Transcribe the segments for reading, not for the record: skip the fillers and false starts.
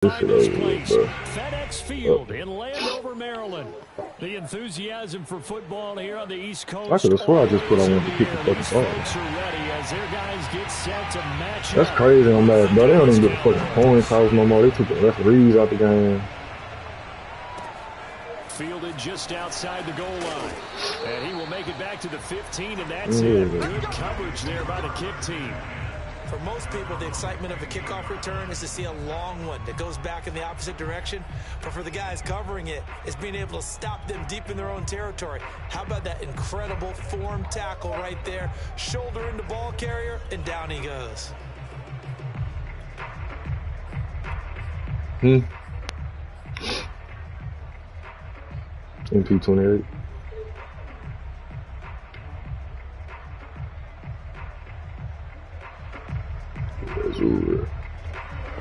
This shit over with, bro. FedEx Field in Landover, Maryland. The enthusiasm for football here on the East Coast. I could have swore I just put on one to kick the fucking ball. That's crazy on that, bro. They don't even get the fucking coin toss no more. They took the referees out the game. Fielded just outside the goal line. And he will make it back to the 15, and that's it. Good coverage there by the kick team. For most people, the excitement of the kickoff return is to see a long one that goes back in the opposite direction. But for the guys covering it, it's being able to stop them deep in their own territory. How about that incredible form tackle right there? Shoulder into ball carrier, and down he goes. MP28.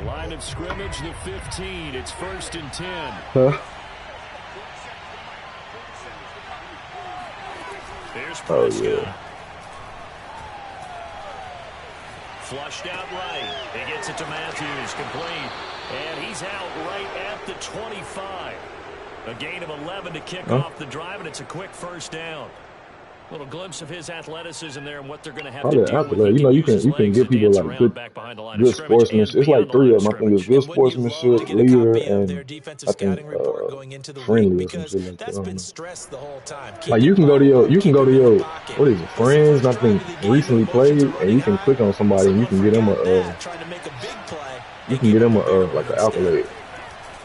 Line of scrimmage, the 15. It's 1st and 10. There's Prescott. Flushed out right. He gets it to Matthews, complete. And he's out right at the 25. A gain of 11 to kick off the drive, and it's a quick 1st down. Little glimpse of his athleticism there and what they're going to have to do. You know, you can give people like good sportsmanship. It's like 3 of them. I think it's good sportsmanship, leader, and I think friendly or some shit like that. Like you can go to your what is it, friends? I think recently played, and you can click on somebody and you can get them like an accolade.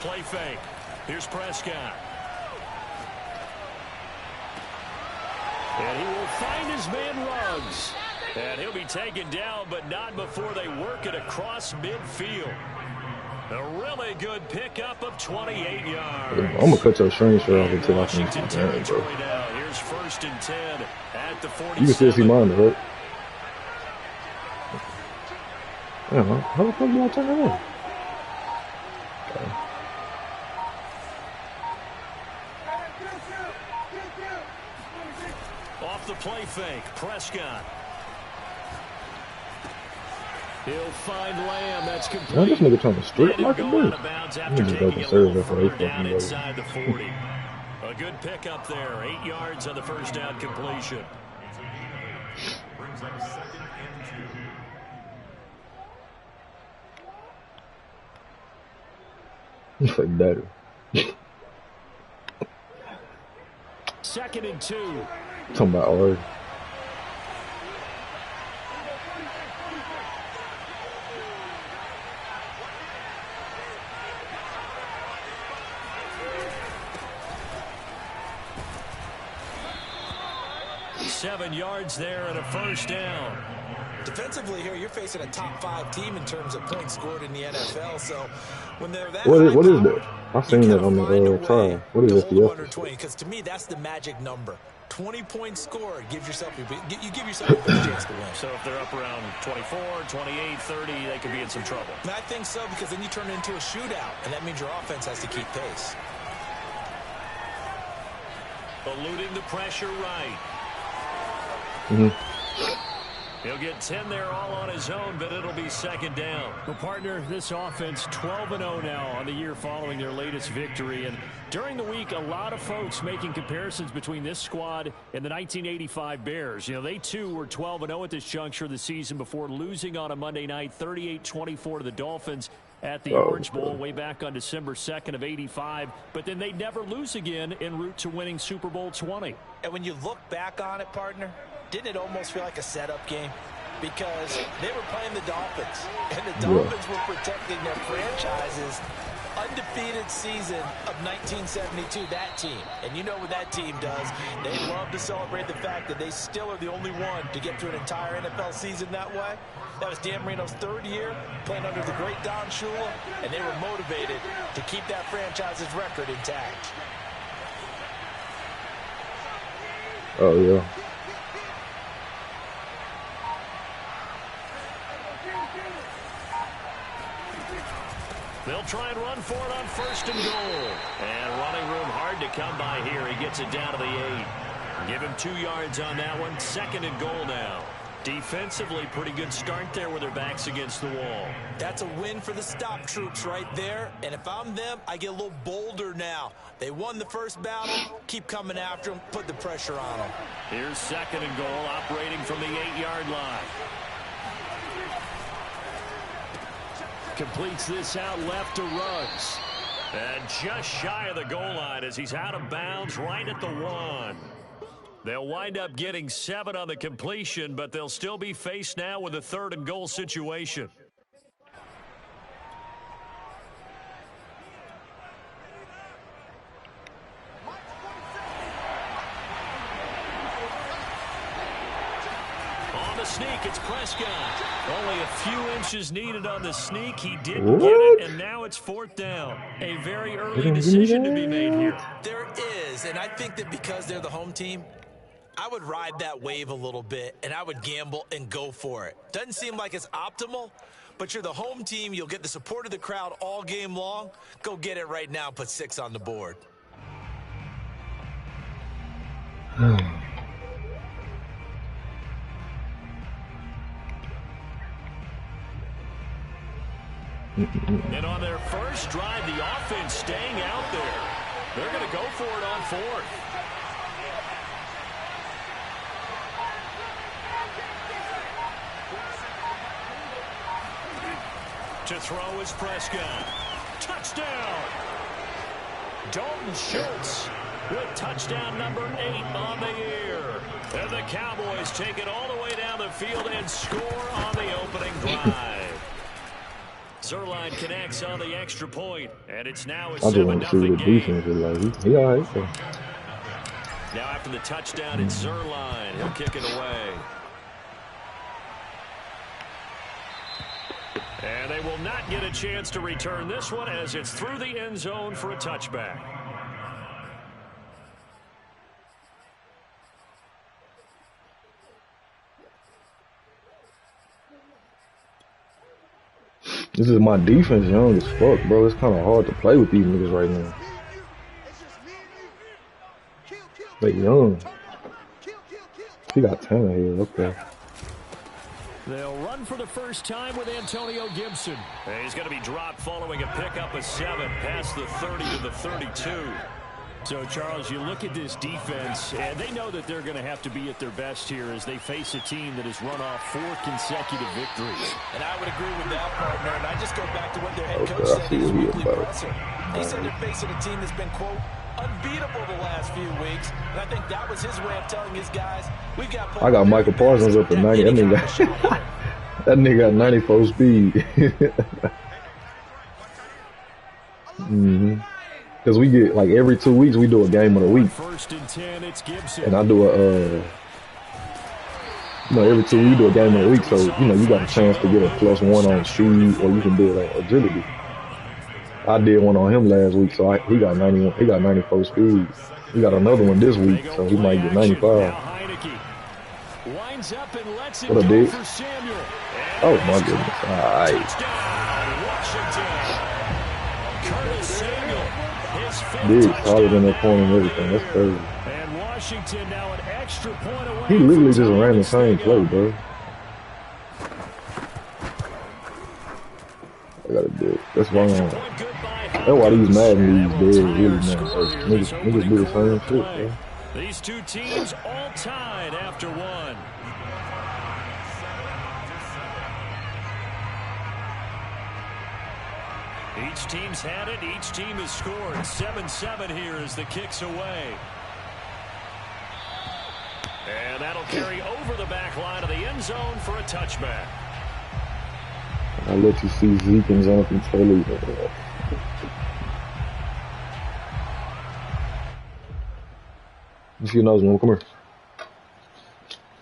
Play fake. Here's Prescott. And he will find his man Ruggs. And he'll be taken down, but not before they work it across midfield. A really good pickup of 28 yards. I'm going to cut your string shirt off until I can Washington territory now. Here's 1st and 10 at the 47. You can still see mine, right? Yeah, how the fuck do I turn it on? Okay. Off the play fake, Prescott. He'll find Lamb. That's complete. Why this nigga trying to strip like a bitch? Down inside the 40. A good pickup there. 8 yards on the 1st down completion. Brings up 2nd and 2. It's like better. 2nd and 2. Talking about Ori. Seven yards there and a 1st down. Defensively here, you're facing a top 5 team in terms of points scored in the NFL. So when they're that what is that? I've seen that on the trial. What is that? Because to me, that's the magic number. 20 points scored gives yourself you give yourself a good chance to win. So if they're up around 24, 28, 30, they could be in some trouble. And I think so, because then you turn it into a shootout, and that means your offense has to keep pace. Eluding the pressure right. He'll get 10 there all on his own, but it'll be 2nd down. Well, partner, this offense 12-0 now on the year following their latest victory. And during the week, a lot of folks making comparisons between this squad and the 1985 Bears. You know, they too were 12-0 at this juncture of the season before losing on a Monday night 38-24 to the Dolphins at the Orange Bowl way back on December 2nd of '85. But then they'd never lose again en route to winning Super Bowl 20. And when you look back on it, partner, didn't it almost feel like a setup game? Because they were playing the Dolphins, and the Dolphins were protecting their franchise's undefeated season of 1972, that team. And you know what that team does. They love to celebrate the fact that they still are the only one to get through an entire NFL season that way. That was Dan Marino's 3rd year playing under the great Don Shula, and they were motivated to keep that franchise's record intact. Oh, yeah. They'll try and run for it on 1st and goal. And running room hard to come by here. He gets it down to the 8. Give him 2 yards on that one. 2nd and goal now. Defensively, pretty good start there with their backs against the wall. That's a win for the stop troops right there. And if I'm them, I get a little bolder now. They won the first battle. Keep coming after them. Put the pressure on them. Here's 2nd and goal, operating from the 8-yard line. Completes this out left to Ruggs. And just shy of the goal line as he's out of bounds right at the 1. They'll wind up getting 7 on the completion, but they'll still be faced now with a 3rd and goal situation. On the sneak, it's Prescott. Only a few inches needed on the sneak. He didn't get it, and now it's 4th down. A very early decision to be made here. There is, and I think that because they're the home team, I would ride that wave a little bit, and I would gamble and go for it. Doesn't seem like it's optimal, but you're the home team. You'll get the support of the crowd all game long. Go get it right now. Put 6 on the board. And on their first drive, the offense staying out there. They're going to go for it on 4th. To throw is Prescott. Touchdown! Dalton Schultz with touchdown number 8 on the year. And the Cowboys take it all the way down the field and score on the opening drive. Zerline connects on the extra point, and it's now a 7-0 game. He all right, so. Now after the touchdown, it's Zerline. He'll kick it away. And they will not get a chance to return this one as it's through the end zone for a touchback. This is my defense young as fuck, bro. It's kind of hard to play with these niggas right now. They young. He got talent here, okay. They'll run for the first time with Antonio Gibson. And he's going to be dropped following a pickup of 7 past the 30 to the 32. So, Charles, you look at this defense, and they know that they're going to have to be at their best here as they face a team that has run off 4 consecutive victories. And I would agree with that, partner. And I just go back to what their head coach said in his weekly presser. He said they're facing a team that's been, quote, unbeatable the last few weeks. And I think that was his way of telling his guys, we've got... I got Michael Parsons up at 90. That nigga got 94 speed. Because we get, like, every 2 weeks, we do a game of the week. And I do every 2 weeks, we do a game of the week. So, you got a chance to get a +1 on speed, or you can do it on agility. I did one on him last week, so he got 91. He got 94 speed. We got another one this week, so he might get 95. What a big. Oh, my goodness. All right. Big, taller than that point and everything. That's crazy. And Washington now an extra point away. He literally just ran the same play, bro. I gotta do it. That's wrong. That's why these Madden leagues dead really now. So niggas do the same shit, bro. These two teams all tied after 1. Each team's had it. Each team has scored. 7-7 here as the kick's away. And that'll carry over the back line of the end zone for a touchback. I'll let you see Zeke and Jonathan Taylor. You see your nose, man. Come here.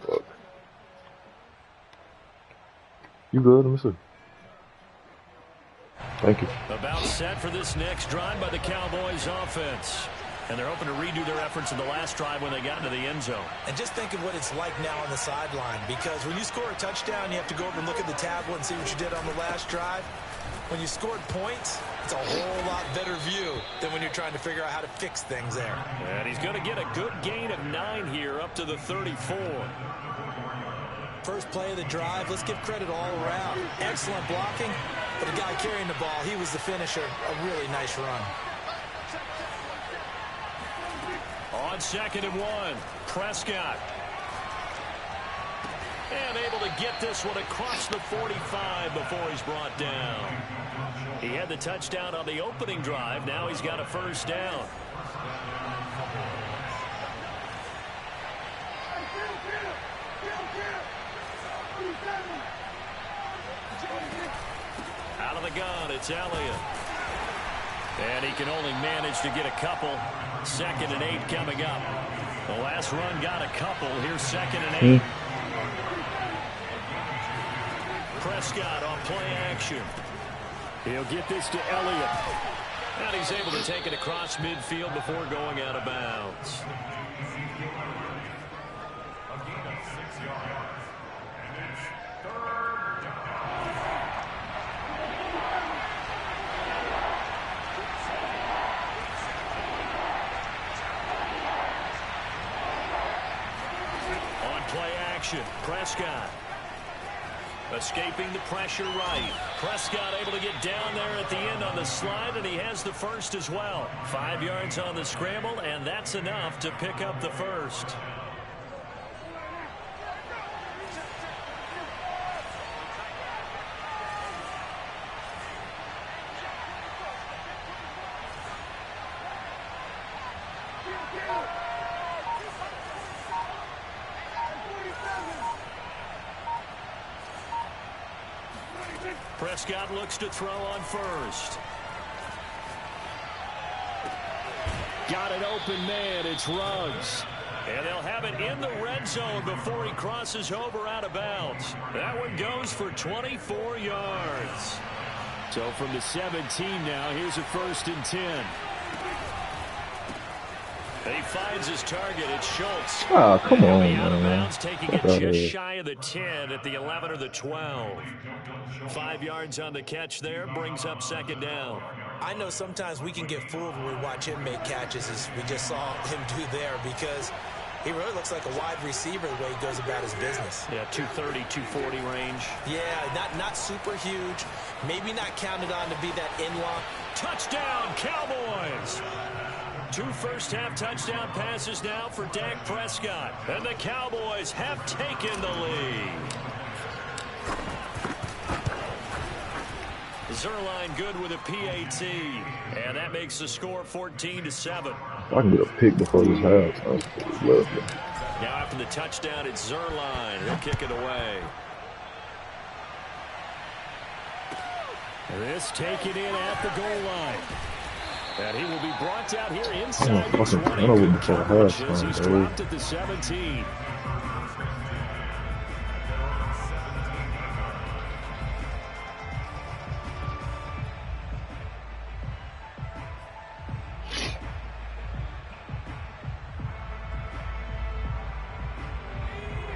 Look. You good? Let me see. Thank you. About set for this next drive by the Cowboys offense. And they're hoping to redo their efforts in the last drive when they got into the end zone. And just think of what it's like now on the sideline, because when you score a touchdown, you have to go over and look at the tablet and see what you did on the last drive. When you scored points, it's a whole lot better view than when you're trying to figure out how to fix things there. And he's going to get a good gain of 9 here up to the 34. First play of the drive. Let's give credit all around. Excellent blocking, but the guy carrying the ball, he was the finisher. A really nice run. On 2nd and 1, Prescott. And able to get this one across the 45 before he's brought down. He had the touchdown on the opening drive. Now he's got a first down. Out of the gun, it's Elliott. And he can only manage to get a couple. 2nd and 8 coming up. The last run got a couple. Here's 2nd and 8. Prescott on play action. He'll get this to Elliott. And he's able to take it across midfield before going out of bounds. On play action, Prescott. Escaping the pressure right. Prescott able to get down there at the end on the slide, and he has the first as well. 5 yards on the scramble, and that's enough to pick up the first. Prescott looks to throw on first. Got an open man. It's Ruggs. And they'll have it in the red zone before he crosses over out of bounds. That one goes for 24 yards. So from the 17 now, here's a 1st and 10. He finds his target. It's Schultz. Oh, come on, out of man. bounds, taking it just shy of the 10 at the 11 or the 12. 5 yards on the catch there, brings up 2nd down. I know sometimes we can get fooled when we watch him make catches, as we just saw him do there, because he really looks like a wide receiver the way he goes about his business. Yeah, 230, 240 range. Yeah, not super huge. Maybe not counted on to be that in-lock. Touchdown, Cowboys! 2 first-half touchdown passes now for Dak Prescott. And the Cowboys have taken the lead. Zerline good with a PAT. And that makes the score 14-7. I can get a pick before this half. Lovely. Now after the touchdown, it's Zerline. He'll kick it away. This taken in at the goal line. And he will be brought out here inside the 20. Good coverage as he's dropped at the 17.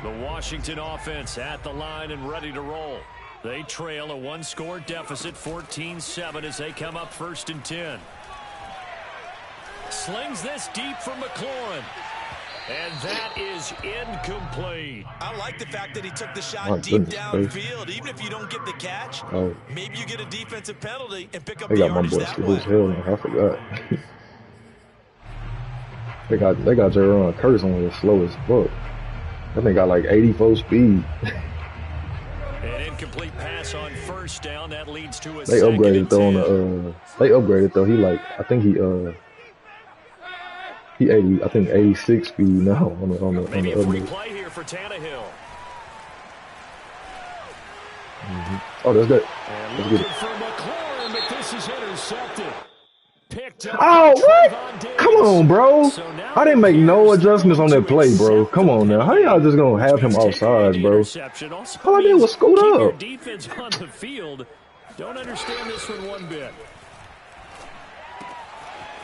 The Washington offense at the line and ready to roll. They trail a 1-score deficit, 14-7, as they come up 1st and 10. Slings this deep from McLaurin. And that is incomplete. I like the fact that he took the shot deep downfield. Even if you don't get the catch, maybe you get a defensive penalty and pick up the yardage that way. I forgot. they got Jaron Curse on the slowest book. I think got like 84 speed. An incomplete pass on 1st down. That leads to a they upgraded though on the they upgraded though. He like I think he 80, I think 86 speed now on the Maybe a free play here for Tannehill. Oh, that's good. And Let's looking get it. for McLaurin, but this is intercepted. Picked up. Oh, what? Come on, bro. I didn't make no adjustments on that play, bro. Come on now. How y'all just gonna have him outside, bro? All I did was scoot up. Defense on the field. Don't understand this one bit.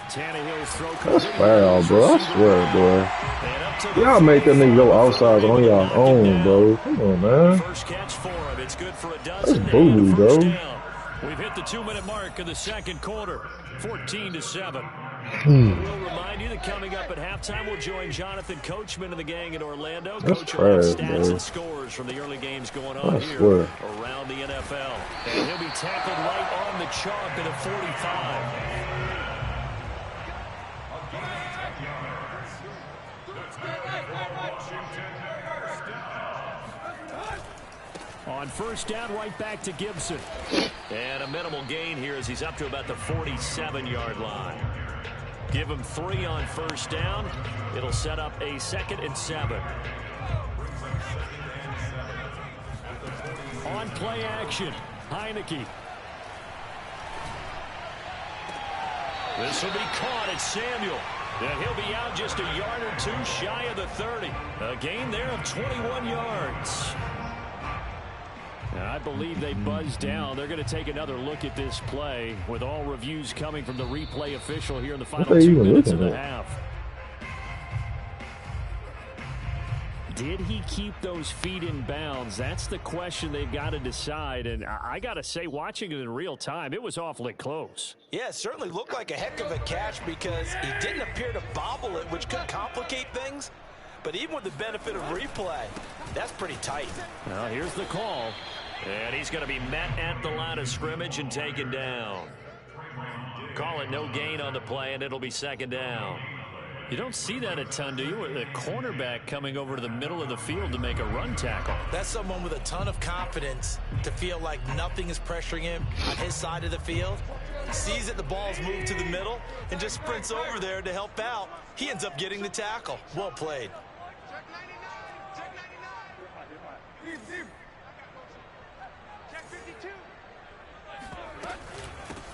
Tannehill's throw. That's foul, bro. I swear, bro. Y'all make that nigga go outside on y'all own, bro. Come on, man. First catch for him. It's good for a dozen. That's boo, bro. We've hit the 2-minute mark of the 2nd quarter. 14-7. We'll remind remind you that coming up at halftime, we'll join Jonathan Coachman and the gang in Orlando. That's Coach will have trash, stats bro. and scores from the early games going on here around the NFL. And he'll be tackled right on the chalk at a 45. On first down, right back to Gibson. And a minimal gain here as he's up to about the 47-yard line. Give him 3 on first down. It'll set up a 2nd and 7. On play action, Heineke. This will be caught at Samuel. And he'll be out just a yard or 2 shy of the 30. A gain there of 21 yards. I believe they buzzed down. They're going to take another look at this play with all reviews coming from the replay official here in the final 2 minutes of the half. Did he keep those feet in bounds? That's the question they've got to decide. And I got to say, watching it in real time, it was awfully close. Yeah, it certainly looked like a heck of a catch because he didn't appear to bobble it, which could complicate things. But even with the benefit of replay, that's pretty tight. Well, here's the call. And he's going to be met at the line of scrimmage and taken down. Call it no gain on the play, and it'll be 2nd down. You don't see that a ton, do you? The cornerback coming over to the middle of the field to make a run tackle. That's someone with a ton of confidence to feel like nothing is pressuring him on his side of the field. Sees that the ball's moved to the middle and just sprints over there to help out. He ends up getting the tackle. Well played.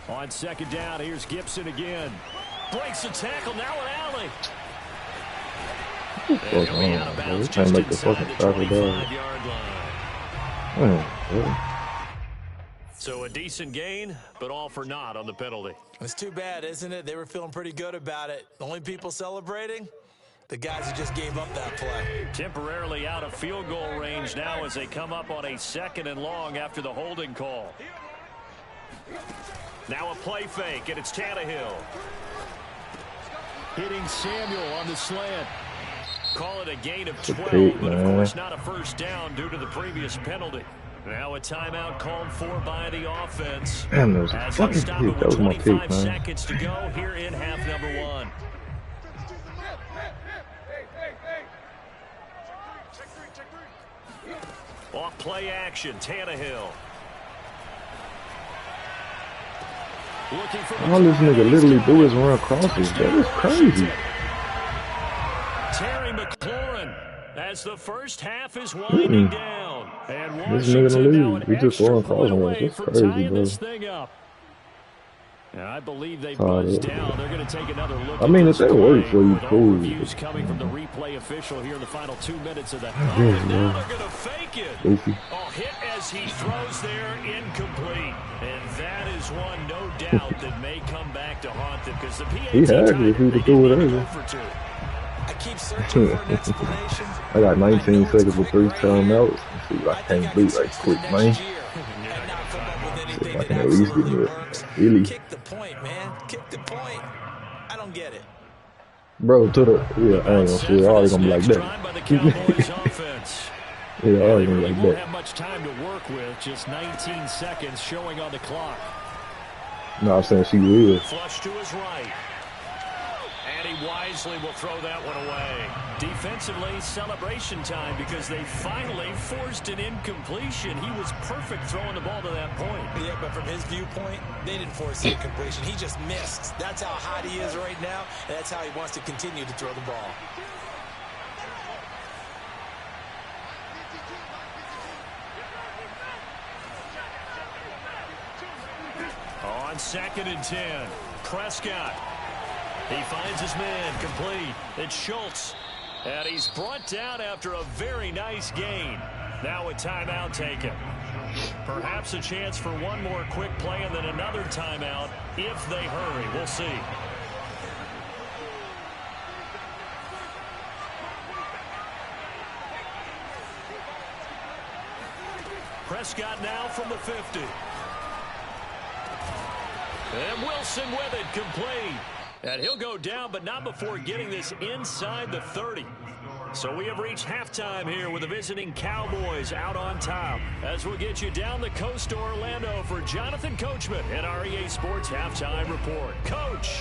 On 2nd down, here's Gibson again. Breaks the tackle, now an alley. He'll be out of bounds just inside the 25-yard line. So a decent gain, but all for naught on the penalty. It's too bad, isn't it? They were feeling pretty good about it. The only people celebrating? The guys who just gave up that play. Temporarily out of field goal range now as they come up on a 2nd and long after the holding call. Now a play fake, and it's Tannehill. Hitting Samuel on the slant. Call it a gain of 12, but of course not a first down due to the previous penalty. Now a timeout called for by the offense. Damn, that was a fucking pick. That was my pick, man. 25 seconds to go here in half number 1. Off play action, Tannehill. All this nigga literally do is run crosses. That is crazy. Terry McLaurin as the first half is winding down. And this nigga in the league, we just throwing crosses. That's crazy, bro. I believe they buzzed down. They're going to take another look. I mean, if that works for you, cool. Reviews coming from the replay official here in the final 2 minutes of the half. And now they're going to fake it. Oh, hit as he throws there, incomplete. And that is one, no doubt, that may come back to haunt them because the PAT he had it if he would do whatever. I keep searching for an explanation. I got 19 seconds with 3 timeouts. See what I can't do right quick, man. See if I can at least get me a really. Kick the point, man. Kick the point. I don't get it. Bro, to the yeah, I ain't gonna say it. I already gonna be like that. Yeah, I already gonna be like won't that. have much time to work with. Just 19 seconds showing on the clock. No, I'm saying she will. Flush to his right. And he wisely will throw that one away. Defensively, celebration time because they finally forced an incompletion. He was perfect throwing the ball to that point. Yeah, but from his viewpoint, they didn't force the incompletion. He just missed. That's how hot he is right now, and that's how he wants to continue to throw the ball. On 2nd and 10, Prescott. He finds his man complete. It's Schultz. And he's brought down after a very nice gain. Now a timeout taken. Perhaps a chance for one more quick play and then another timeout if they hurry. We'll see. Prescott now from the 50. And Wilson with it, complete. And he'll go down, but not before getting this inside the 30. So we have reached halftime here with the visiting Cowboys out on top. As we'll get you down the coast to Orlando for Jonathan Coachman and our EA Sports Halftime Report. Coach.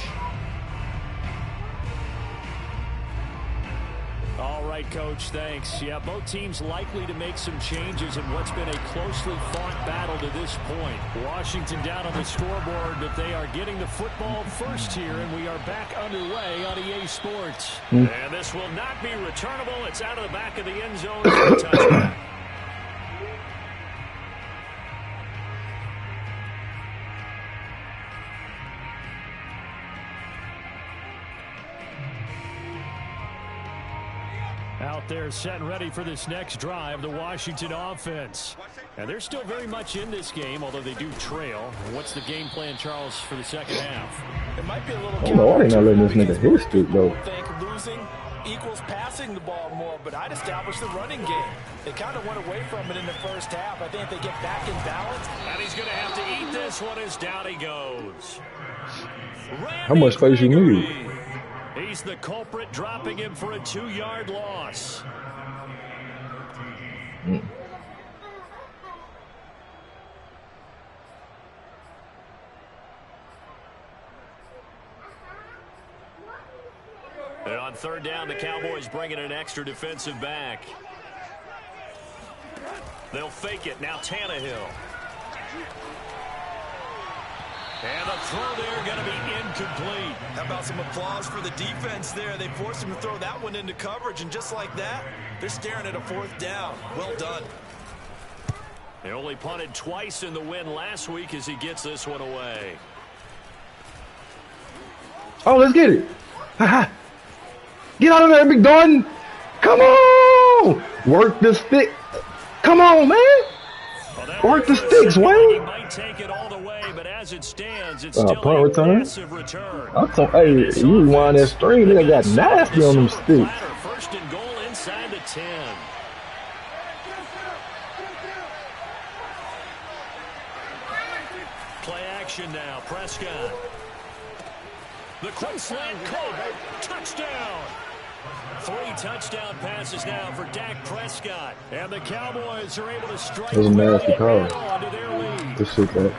All right, Coach, thanks. Yeah, both teams likely to make some changes in what's been a closely fought battle to this point. Washington down on the scoreboard, but they are getting the football first here, and we are back underway on EA Sports. And this will not be returnable. It's out of the back of the end zone for a touchdown. Out there set and ready for this next drive, the Washington offense. And they're still very much in this game, although they do trail. What's the game plan, Charles, for the second half? It might be a little why they not letting this nigga hit streak, though? I think losing equals passing the ball more, but I'd establish the running game. They kind of went away from it in the first half. I think if they get back in balance. And he's going to have to eat this one as down he goes. How much space you need? He's the culprit, dropping him for a 2-yard loss. And on third down, the Cowboys bringing an extra defensive back. They'll fake it. Now Tannehill. And the throw there going to be incomplete. How about some applause for the defense there? They forced him to throw that one into coverage, and just like that, they're staring at a fourth down. Well done. They only punted twice in the win last week as he gets this one away. Oh, let's get it. Get out of there, big Darden. Come on. Work the stick. Come on, man. Work the sticks, Wayne. He might take it all the way, but as it stands, it's still a massive return. Hey, you rewind that string, they got nasty on them sticks. First and goal inside the 10. Play action now, Prescott. The quick slant caught. Touchdown. 3 touchdown passes now for Dak Prescott. And the Cowboys are able to strike a nasty call. onto their lead. Just shoot that.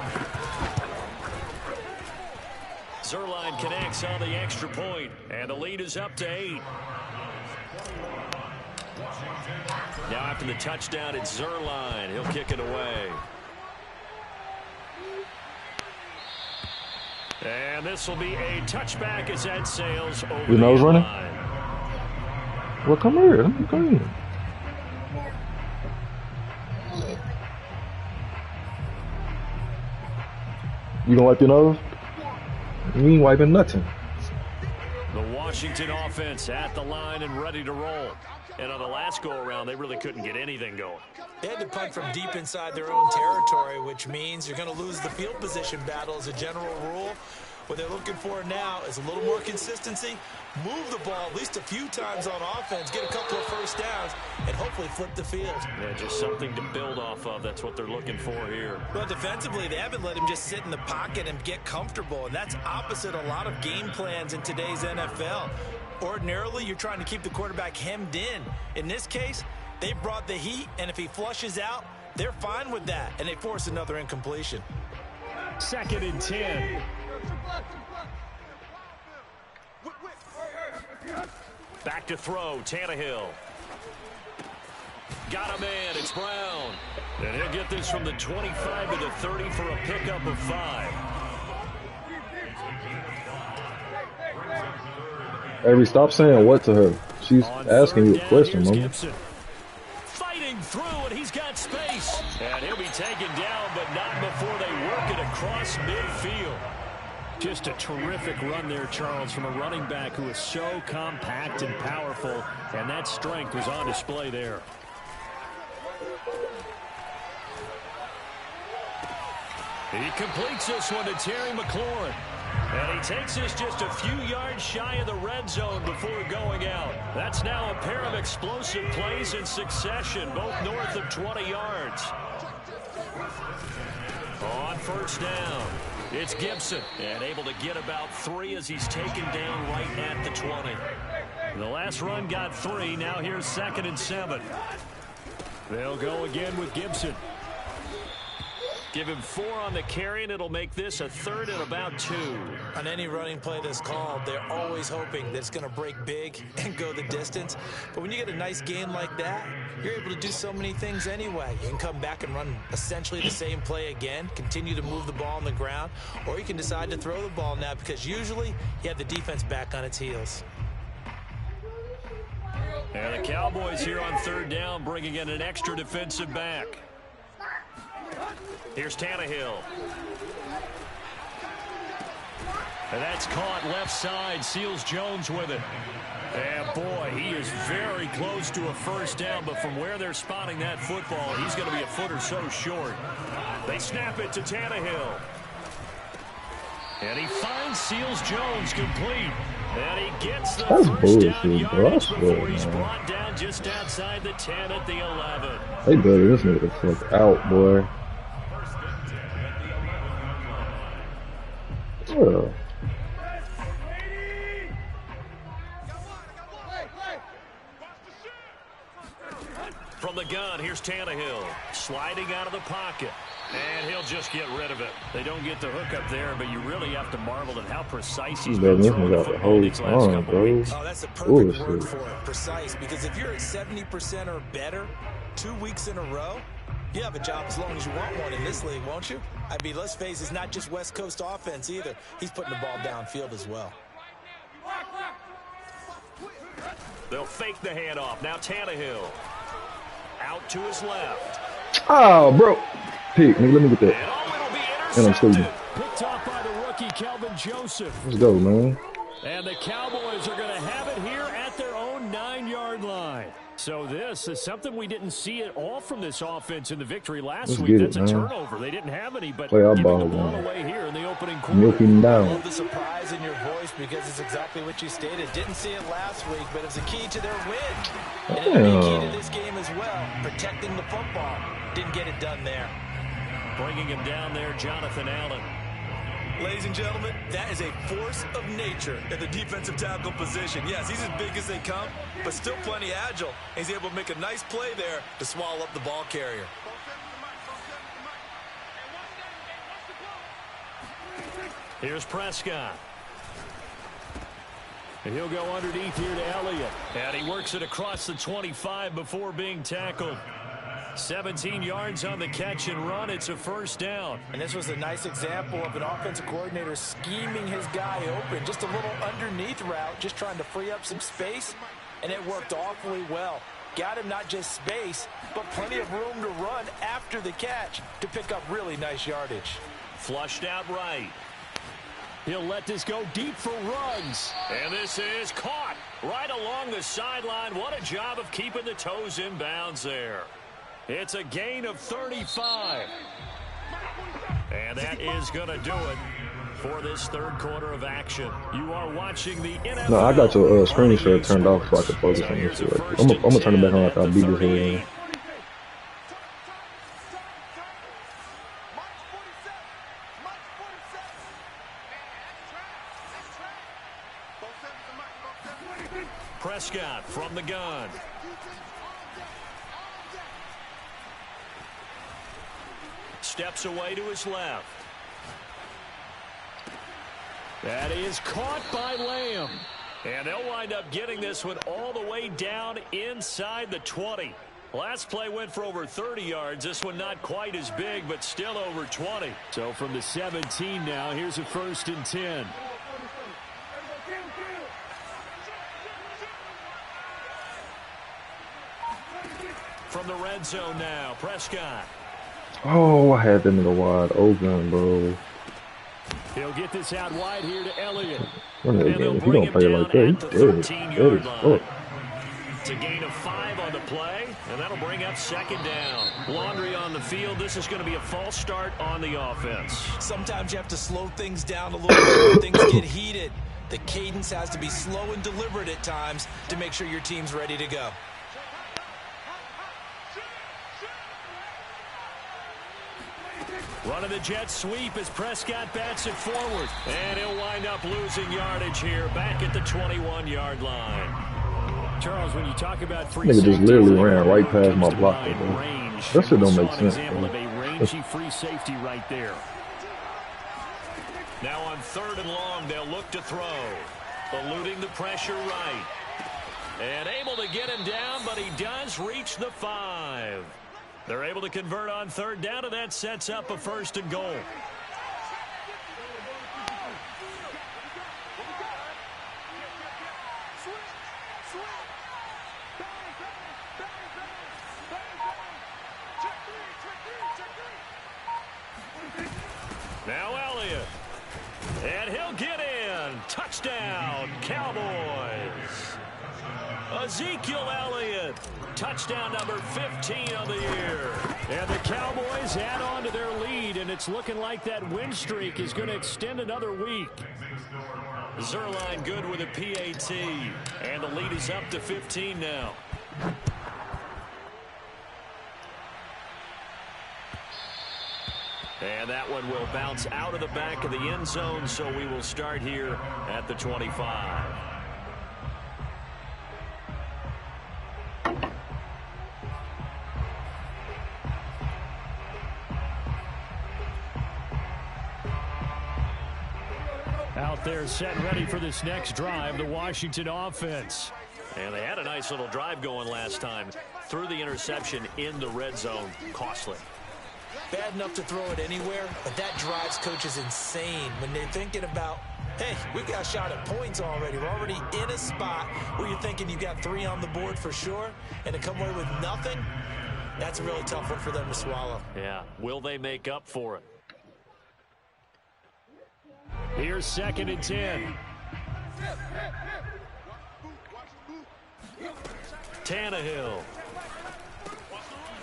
Zerline connects on the extra point, and the lead is up to 8. Now after the touchdown, it's Zerline. He'll kick it away. And this will be a touchback as that sails over the line. Well, come here. Come here. You don't wipe your nose? You ain't wiping nothing. The Washington offense at the line and ready to roll. And on the last go-around, they really couldn't get anything going. They had to punt from deep inside their own territory, which means you're going to lose the field position battle as a general rule. What they're looking for now is a little more consistency, move the ball at least a few times on offense, get a couple of first downs, and hopefully flip the field. Yeah, just something to build off of. That's what they're looking for here. Well, defensively, they haven't let him just sit in the pocket and get comfortable, and that's opposite a lot of game plans in today's NFL. Ordinarily, you're trying to keep the quarterback hemmed in. In this case, they brought the heat, and if he flushes out, they're fine with that, and they force another incompletion. 2nd and 10. Back to throw, Tannehill. Got a man, it's Brown. And he'll get this from the 25 to the 30 for a pickup of 5. Avery, stop saying what to her. She's asking you a question, Mama. Fighting through, and he's got space. And he'll be taken down, but not before they work it across midfield. Just a terrific run there, Charles, from a running back who is so compact and powerful, and that strength was on display there. He completes this one to Terry McLaurin. And he takes this just a few yards shy of the red zone before going out. That's now a pair of explosive plays in succession, both north of 20 yards. On first down. It's Gibson, and able to get about 3 as he's taken down right at the 20. The last run got 3. Now here's 2nd and 7. They'll go again with Gibson. Give him 4 on the carry, and it'll make this a 3rd and about 2. On any running play that's called, they're always hoping that it's going to break big and go the distance. But when you get a nice game like that, you're able to do so many things anyway. You can come back and run essentially the same play again, continue to move the ball on the ground, or you can decide to throw the ball now because usually you have the defense back on its heels. And the Cowboys here on 3rd down, bringing in an extra defensive back. Here's Tannehill. And that's caught left side. Seals Jones with it. And boy, he is very close to a 1st down, but from where they're spotting that football, he's going to be a foot or so short. They snap it to Tannehill. And he finds Seals Jones complete. And he gets the first down yardage before he's brought down just outside the 10 at the 11. They better this nigga the fuck out, boy. Yeah. From the gun, here's Tannehill. Sliding out of the pocket. And he'll just get rid of it. They don't get the hook up there, but you really have to marvel at how precise he's been throwing the football these last couple weeks. Oh, that's a perfect word for it, precise. Because if you're at 70% or better 2 weeks in a row, you have a job as long as you want one in this league, won't you? I mean, let's face it, it's not just West Coast offense either. He's putting the ball downfield as well. They'll fake the handoff. Now Tannehill. Out to his left. Oh, bro. Pick, nigga, let me get that. And I'm shooting. Picked off by the rookie, Kelvin Joseph. Let's go, man. And the Cowboys are going to have it here at their own 9-yard line. So this is something we didn't see at all from this offense in the victory last week. That's a turnover. They didn't have any, but giving the ball away here in the opening quarter. Milking down. I love the surprise in your voice because it's exactly what you stated. Didn't see it last week, but it was a key to their win. And it'll be a key to this game as well, protecting the football. Didn't get it done there. Bringing him down there, Jonathan Allen. Ladies and gentlemen, that is a force of nature in the defensive tackle position. Yes, he's as big as they come, but still plenty agile. He's able to make a nice play there to swallow up the ball carrier. Here's Prescott. And he'll go underneath here to Elliott. And he works it across the 25 before being tackled. 17 yards on the catch and run. It's a 1st down. And this was a nice example of an offensive coordinator scheming his guy open. Just a little underneath route, just trying to free up some space. And it worked awfully well. Got him not just space, but plenty of room to run after the catch to pick up really nice yardage. Flushed out right. He'll let this go deep for Ruggs. And this is caught right along the sideline. What a job of keeping the toes in bounds there. It's a gain of 35. And that is going to do it for this 3rd quarter of action. You are watching the NFL. No, I got your screen share turned off so I can focus on this shit. I'm going to turn it back on after I beat this head. Prescott from the gun. Steps away to his left. That is caught by Lamb. And they'll wind up getting this one all the way down inside the 20. Last play went for over 30 yards. This one not quite as big, but still over 20. So from the 17 now, here's a 1st and 10. From the red zone now, Prescott. Oh, I had that nigga wide open, bro. He'll get this out wide here to Elliott. And if you don't play like that, he's dead. Dead as fuck. It's a gain of 5 on the play, and that'll bring up 2nd down. Laundry on the field. This is going to be a false start on the offense. Sometimes you have to slow things down a little bit when things get heated. The cadence has to be slow and deliberate at times to make sure your team's ready to go. Running the jet sweep as Prescott bats it forward. And he'll wind up losing yardage here back at the 21-yard line. Charles, when you talk about free safety, just literally ran right past my block. That shit don't make sense. Example of a rangy free safety right there. Now on 3rd and long, they'll look to throw. Eluding the pressure right. And able to get him down, but he does reach the 5. They're able to convert on 3rd down, and that sets up a 1st and goal. Now Elliott. And he'll get in. Touchdown, Cowboys. Ezekiel Elliott. Touchdown number 15 of the year. And the Cowboys add on to their lead, and it's looking like that win streak is going to extend another week. Zerline good with a PAT. And the lead is up to 15 now. And that one will bounce out of the back of the end zone, so we will start here at the 25. Out there set and ready for this next drive, the Washington offense. And they had a nice little drive going last time. Threw the interception in the red zone. Costly. Bad enough to throw it anywhere, but that drives coaches insane when they're thinking about, hey, we got a shot at points already. We're already in a spot where you're thinking you got 3 on the board for sure, and to come away with nothing, that's a really tough one for them to swallow. Yeah, will they make up for it? Here's 2nd and 10. Tannehill.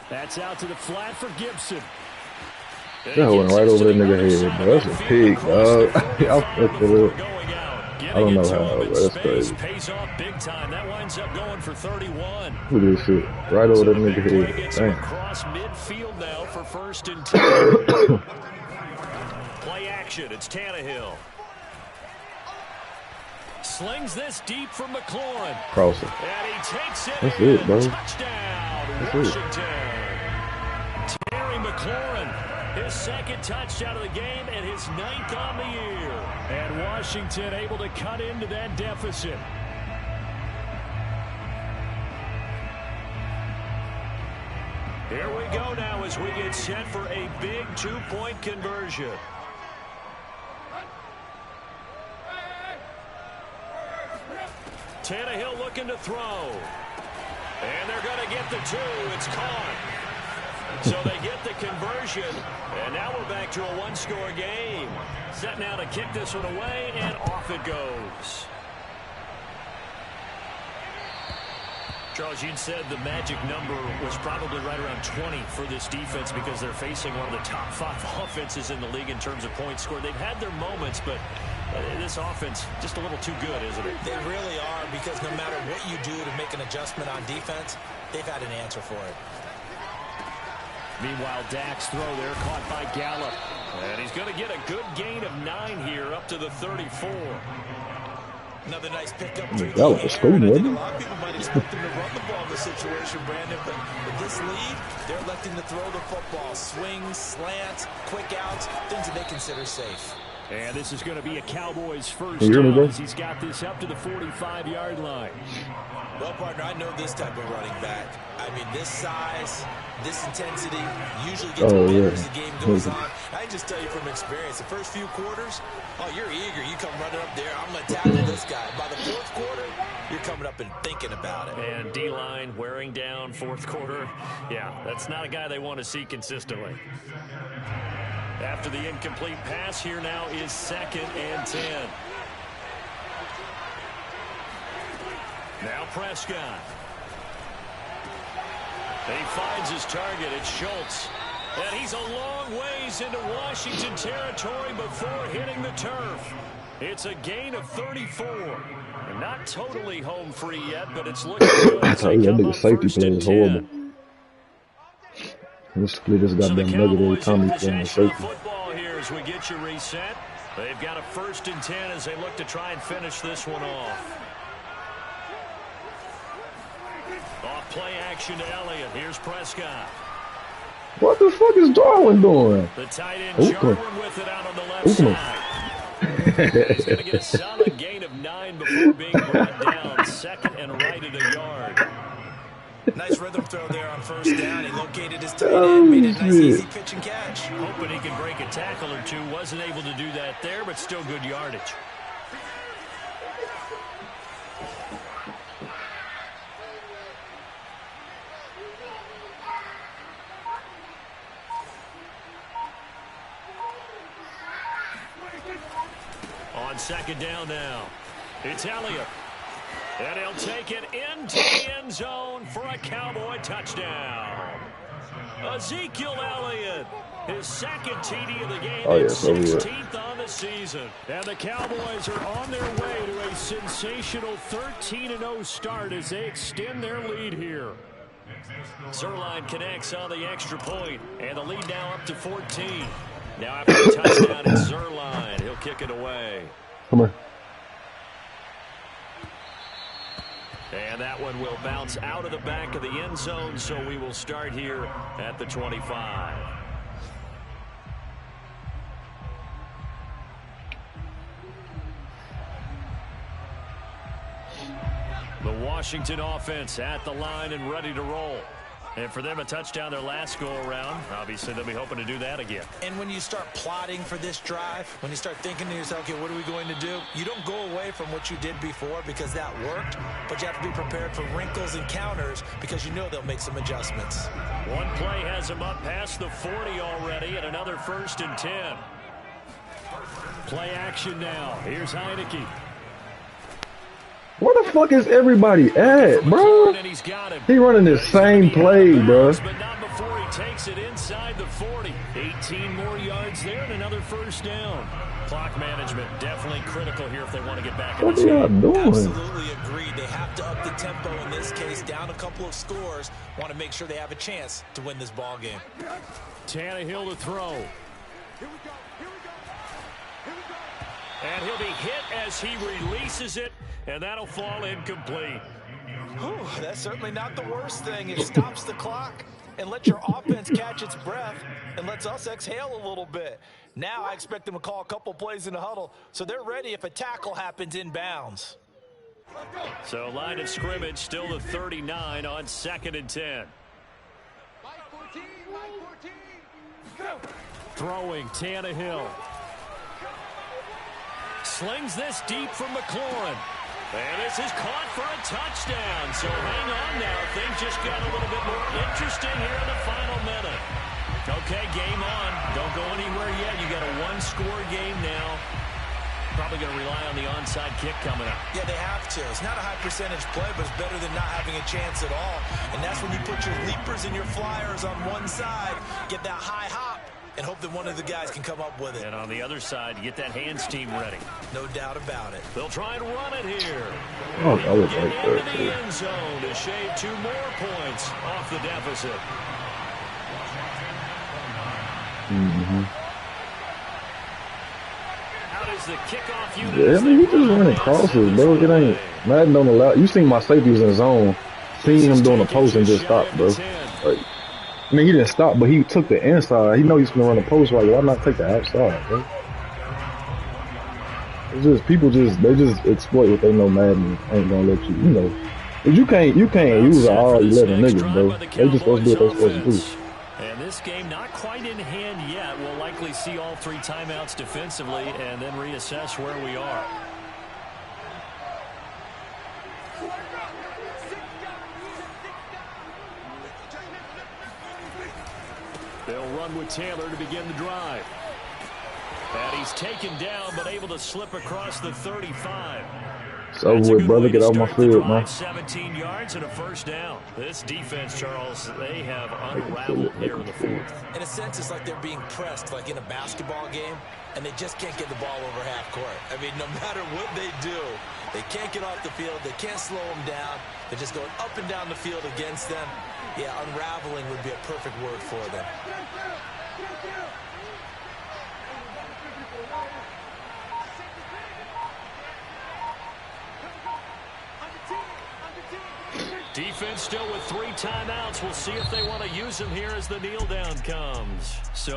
That's out to the flat for Gibson. That went right over that nigga head, bro. That's a pig, dog. I don't know how, but that's crazy. Pays off big time. That winds up going for 31. Look at this shit. Right over that nigga head. Damn. Across midfield now for 1st and 10. Play action. It's Tannehill. Slings this deep from McLaurin. Crosser. And he takes it. That's it, bro. Touchdown, Washington. Terry McLaurin, his 2nd touchdown of the game and his 9th on the year. And Washington able to cut into that deficit. Here we go now as we get set for a big 2-point conversion. Tannehill looking to throw. And they're going to get the 2. It's caught. So they get the conversion. And now we're back to a 1-score game. Set now to kick this one away, and off it goes. Charles, you'd said the magic number was probably right around 20 for this defense because they're facing one of the top 5 offenses in the league in terms of points scored. They've had their moments, but this offense just a little too good, isn't it? They really are, because no matter what you do to make an adjustment on defense, they've had an answer for it. Meanwhile, Dak's throw there caught by Gallup. And he's going to get a good gain of 9 here up to the 34. Another nice pickup. Gallup was screwing, wasn't he? A lot of people might expect him to run the ball in this situation, Brandon, but with this lead, they're electing to throw the football. Swings, slants, quick outs, things that they consider safe. And this is going to be a Cowboys first down as he's got this up to the 45-yard line. Well, partner, I know this type of running back. I mean, this size, this intensity usually gets better as the game goes on. I can just tell you from experience, the first few quarters, oh, you're eager. You come running up there. I'm going to tackle this guy. By the 4th quarter, you're coming up and thinking about it. And D-line wearing down 4th quarter. Yeah, that's not a guy they want to see consistently. After the incomplete pass, here now is 2nd and 10. Now Prescott. And he finds his target. It's Schultz. And he's a long ways into Washington territory before hitting the turf. It's a gain of 34. And not totally home free yet, but it's looking good. I tell you, that nigga safety play is horrible. Let's split this goddamn nugget every time we play in safety. Football here as we get you reset. They've got a 1st and 10 as they look to try and finish this one off. Off play action to Elliott. Here's Prescott. What the fuck is Darwin doing? The tight end Jarwin with it out on the left side. He's going to get a solid gain of 9 before being brought down. 2nd and right at a yard. Nice rhythm throw there on 1st down. He located his tight end, made it a nice easy pitch and catch. Hoping he can break a tackle or two. Wasn't able to do that there, but still good yardage. On 2nd down now, it's Elliott. And he'll take it into the end zone for a Cowboy touchdown. Ezekiel Elliott, his 2nd TD of the game, and 16th on the season. And the Cowboys are on their way to a sensational 13-0 start as they extend their lead here. Zerline connects on the extra point, and the lead now up to 14. Now after a touchdown, it's Zerline. He'll kick it away. Come on. And that one will bounce out of the back of the end zone, so we will start here at the 25. The Washington offense at the line and ready to roll. And for them, a touchdown their last go-around. Obviously, they'll be hoping to do that again. And when you start plotting for this drive, when you start thinking to yourself, okay, what are we going to do? You don't go away from what you did before because that worked, but you have to be prepared for wrinkles and counters because you know they'll make some adjustments. One play has them up past the 40 already, and another 1st and 10. Play action now. Here's Heineke. Where the fuck is everybody at, bro? He running the same play, bro. But not before he takes it inside the 40. 18 more yards there and another 1st down. Clock management definitely critical here if they want to get back in this game. What are y'all doing? Absolutely agreed. They have to up the tempo in this case, down a couple of scores. Want to make sure they have a chance to win this ball game. Tannehill to throw. Here we go. And he'll be hit as he releases it, and that'll fall incomplete. Whew, that's certainly not the worst thing. It stops the clock and lets your offense catch its breath and lets us exhale a little bit. Now I expect them to call a couple plays in the huddle so they're ready if a tackle happens inbounds. So line of scrimmage still the 39 on 2nd and 10. Throwing Tannehill. Slings this deep from McLaurin. And this is caught for a touchdown. So hang on now. Things just got a little bit more interesting here in the final minute. Okay, game on. Don't go anywhere yet. You got a 1-score game now. Probably going to rely on the onside kick coming up. Yeah, they have to. It's not a high percentage play, but it's better than not having a chance at all. And that's when you put your leapers and your flyers on one side, get that high hop, and hope that one of the guys can come up with it. And on the other side, get that hands team ready. No doubt about it. They'll try and run it here. Oh, that was Get right into there. the end zone to shave 2 more points off the deficit. How does the kickoff unit? Yeah, I mean, he just running crosses, bro. It ain't. Madden don't allow. You seen my safeties in zone. Seen him doing a post and just stopped, bro. Like, I mean, he didn't stop, but he took the inside. He know he's gonna run a post. Like, why not take the outside, bro? It's just people they just exploit what they know. Madden ain't gonna let you, you know. You can't use all 11 niggas, bro. They just supposed to do what they're supposed to do. And this game not quite in hand yet. We'll likely see all 3 timeouts defensively and then reassess where we are. They'll run with Taylor to begin the drive. And he's taken down, but able to slip across the 35. It's over with, brother. Get off my field, man. 17 yards and a 1st down. This defense, Charles, they have unraveled here in the 4th. In a sense, it's like they're being pressed, like in a basketball game, and they just can't get the ball over half court. I mean, no matter what they do, they can't get off the field. They can't slow them down. They're just going up and down the field against them. Yeah, unraveling would be a perfect word for them. Defense still with 3 timeouts. We'll see if they want to use them here as the kneel down comes. So